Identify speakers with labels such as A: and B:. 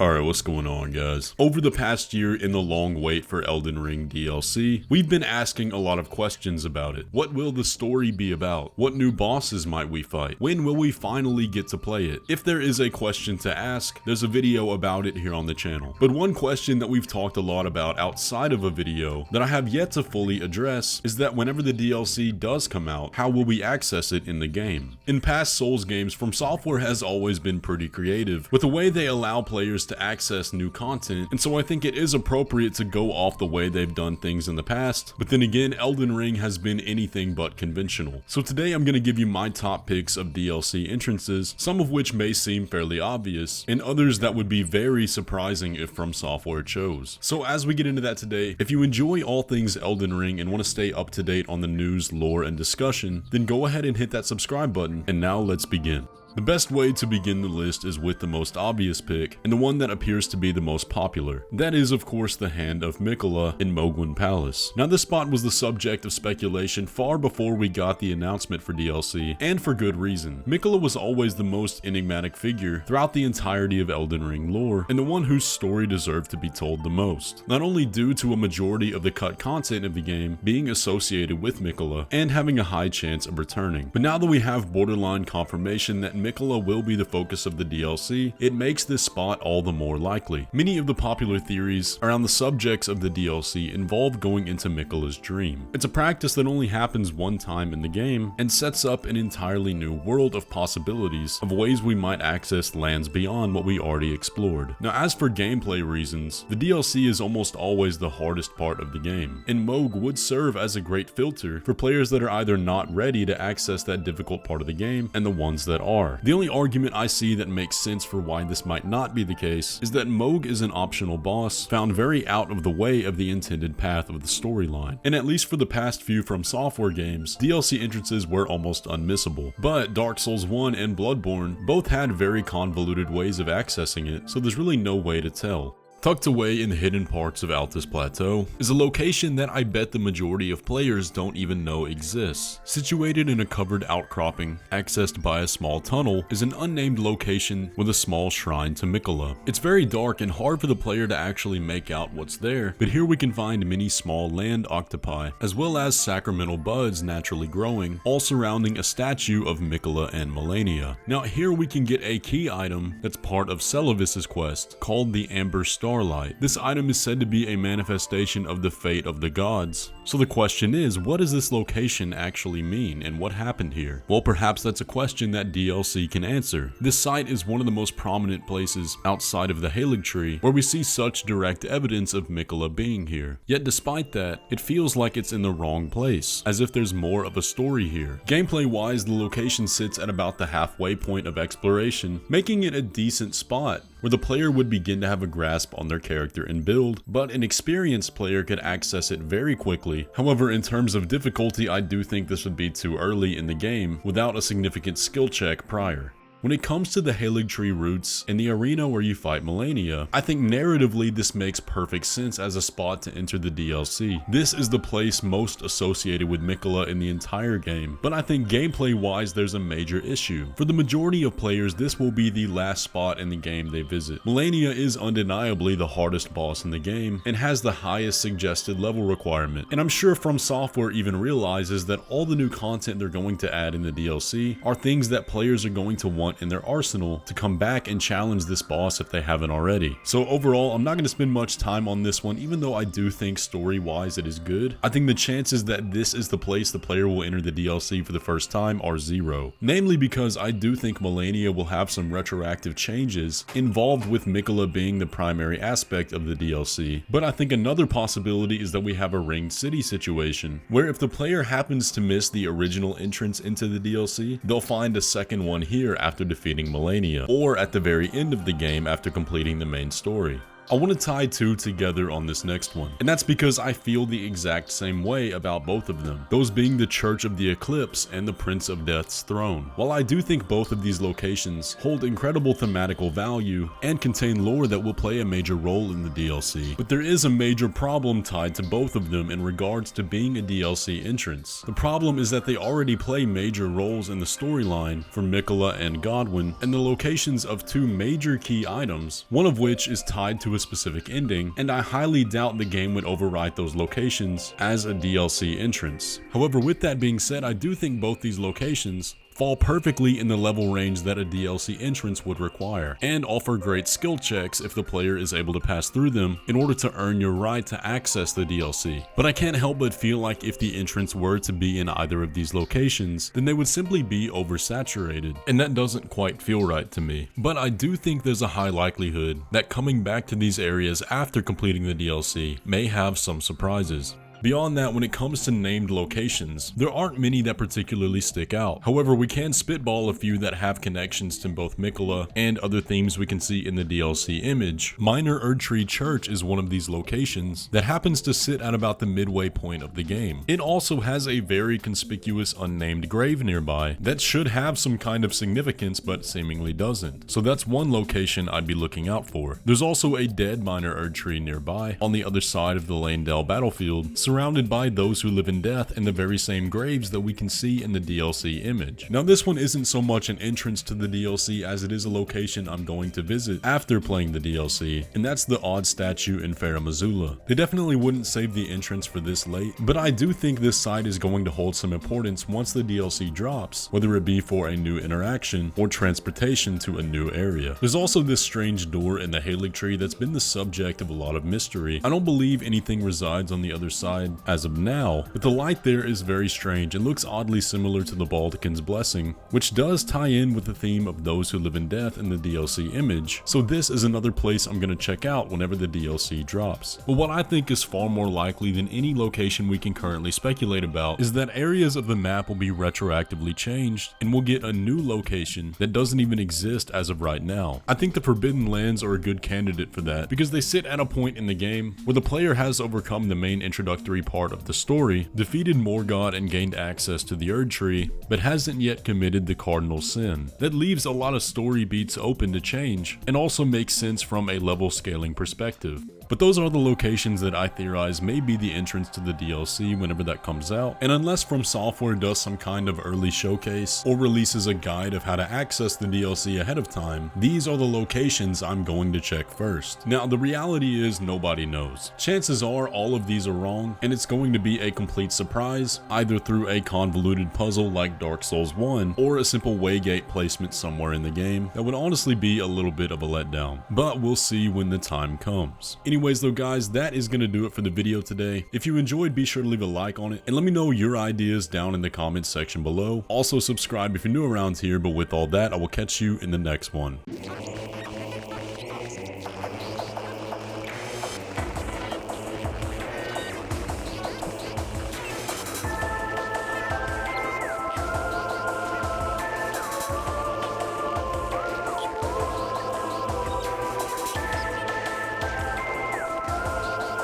A: Alright, what's going on, guys? Over the past year in the long wait for Elden Ring DLC, we've been asking a lot of questions about it. What will the story be about? What new bosses might we fight? When will we finally get to play it? If there is a question to ask, there's a video about it here on the channel. But one question that we've talked a lot about outside of a video that I have yet to fully address is that whenever the DLC does come out, how will we access it in the game? In past Souls games, FromSoftware has always been pretty creative with the way they allow players to access new content, and so I think it is appropriate to go off the way they've done things in the past, but then again, Elden Ring has been anything but conventional. So today I'm going to give you my top picks of DLC entrances, some of which may seem fairly obvious, and others that would be very surprising if FromSoftware chose. So as we get into that today, if you enjoy all things Elden Ring and want to stay up to date on the news, lore, and discussion, then go ahead and hit that subscribe button, and now let's begin. The best way to begin the list is with the most obvious pick, and the one that appears to be the most popular. That is, of course, the Hand of Miquella in Godwyn Palace. Now, this spot was the subject of speculation far before we got the announcement for DLC, and for good reason. Miquella was always the most enigmatic figure throughout the entirety of Elden Ring lore, and the one whose story deserved to be told the most. Not only due to a majority of the cut content of the game being associated with Miquella, and having a high chance of returning, but now that we have borderline confirmation that Miquella will be the focus of the DLC, it makes this spot all the more likely. Many of the popular theories around the subjects of the DLC involve going into Miquella's dream. It's a practice that only happens one time in the game, and sets up an entirely new world of possibilities of ways we might access lands beyond what we already explored. Now, as for gameplay reasons, the DLC is almost always the hardest part of the game, and Mohg would serve as a great filter for players that are either not ready to access that difficult part of the game, and the ones that are. The only argument I see that makes sense for why this might not be the case is that Mohg is an optional boss found very out of the way of the intended path of the storyline, and at least for the past few FromSoftware games, DLC entrances were almost unmissable. But Dark Souls 1 and Bloodborne both had very convoluted ways of accessing it, so there's really no way to tell. Tucked away in the hidden parts of Altus Plateau is a location that I bet the majority of players don't even know exists. Situated in a covered outcropping, accessed by a small tunnel, is an unnamed location with a small shrine to Miquella. It's very dark and hard for the player to actually make out what's there, but here we can find many small land octopi, as well as sacramental buds naturally growing, all surrounding a statue of Miquella and Malenia. Now here we can get a key item that's part of Celavis's quest, called the Amber Starlight. This item is said to be a manifestation of the fate of the gods. So the question is, what does this location actually mean, and what happened here? Well, perhaps that's a question that DLC can answer. This site is one of the most prominent places outside of the Erdtree where we see such direct evidence of Miquella being here. Yet despite that, it feels like it's in the wrong place, as if there's more of a story here. Gameplay wise, the location sits at about the halfway point of exploration, making it a decent spot where the player would begin to have a grasp on their character and build, but an experienced player could access it very quickly. However, in terms of difficulty, I do think this would be too early in the game without a significant skill check prior. When it comes to the Erdtree roots and the arena where you fight Malenia, I think narratively this makes perfect sense as a spot to enter the DLC. This is the place most associated with Miquella in the entire game, but I think gameplay wise there's a major issue. For the majority of players, this will be the last spot in the game they visit. Malenia is undeniably the hardest boss in the game and has the highest suggested level requirement, and I'm sure FromSoftware even realizes that all the new content they're going to add in the DLC are things that players are going to want in their arsenal to come back and challenge this boss if they haven't already. So overall, I'm not going to spend much time on this one, even though I do think story-wise it is good. I think the chances that this is the place the player will enter the DLC for the first time are zero. Namely because I do think Malenia will have some retroactive changes involved with Miquella being the primary aspect of the DLC. But I think another possibility is that we have a Ringed City situation, where if the player happens to miss the original entrance into the DLC, they'll find a second one here after defeating Malenia, or at the very end of the game after completing the main story. I want to tie two together on this next one, and that's because I feel the exact same way about both of them, those being the Church of the Eclipse and the Prince of Death's throne. While I do think both of these locations hold incredible thematical value and contain lore that will play a major role in the DLC, but there is a major problem tied to both of them in regards to being a DLC entrance. The problem is that they already play major roles in the storyline for Miquella and Godwyn, and the locations of two major key items, one of which is tied to a specific ending, and I highly doubt the game would overwrite those locations as a DLC entrance. However, with that being said, I do think both these locations fall perfectly in the level range that a DLC entrance would require, and offer great skill checks if the player is able to pass through them in order to earn your right to access the DLC. But I can't help but feel like if the entrance were to be in either of these locations, then they would simply be oversaturated, and that doesn't quite feel right to me. But I do think there's a high likelihood that coming back to these areas after completing the DLC may have some surprises. Beyond that, when it comes to named locations, there aren't many that particularly stick out. However, we can spitball a few that have connections to both Miquella and other themes we can see in the DLC image. Minor Erdtree Church is one of these locations that happens to sit at about the midway point of the game. It also has a very conspicuous unnamed grave nearby that should have some kind of significance but seemingly doesn't. So that's one location I'd be looking out for. There's also a dead Minor Erdtree nearby on the other side of the Lanedale battlefield, surrounded by those who live in death in the very same graves that we can see in the DLC image. Now this one isn't so much an entrance to the DLC as it is a location I'm going to visit after playing the DLC, and that's the odd statue in Farum Azula. They definitely wouldn't save the entrance for this late, but I do think this site is going to hold some importance once the DLC drops, whether it be for a new interaction or transportation to a new area. There's also this strange door in the Hidetaka that's been the subject of a lot of mystery. I don't believe anything resides on the other side as of now, but the light there is very strange and looks oddly similar to the Baldekin's Blessing, which does tie in with the theme of those who live in death in the DLC image, so this is another place I'm going to check out whenever the DLC drops. But what I think is far more likely than any location we can currently speculate about is that areas of the map will be retroactively changed and we'll get a new location that doesn't even exist as of right now. I think the Forbidden Lands are a good candidate for that because they sit at a point in the game where the player has overcome the main introductory part of the story, defeated Morgott and gained access to the Erdtree, but hasn't yet committed the cardinal sin. That leaves a lot of story beats open to change, and also makes sense from a level scaling perspective. But those are the locations that I theorize may be the entrance to the DLC whenever that comes out, and unless FromSoftware does some kind of early showcase or releases a guide of how to access the DLC ahead of time, these are the locations I'm going to check first. Now the reality is nobody knows. Chances are all of these are wrong, and it's going to be a complete surprise, either through a convoluted puzzle like Dark Souls 1 or a simple waygate placement somewhere in the game that would honestly be a little bit of a letdown. But we'll see when the time comes. Anyways though guys, that is going to do it for the video today. If you enjoyed, be sure to leave a like on it and let me know your ideas down in the comments section below. Also subscribe if you're new around here, but with all that, I will catch you in the next one.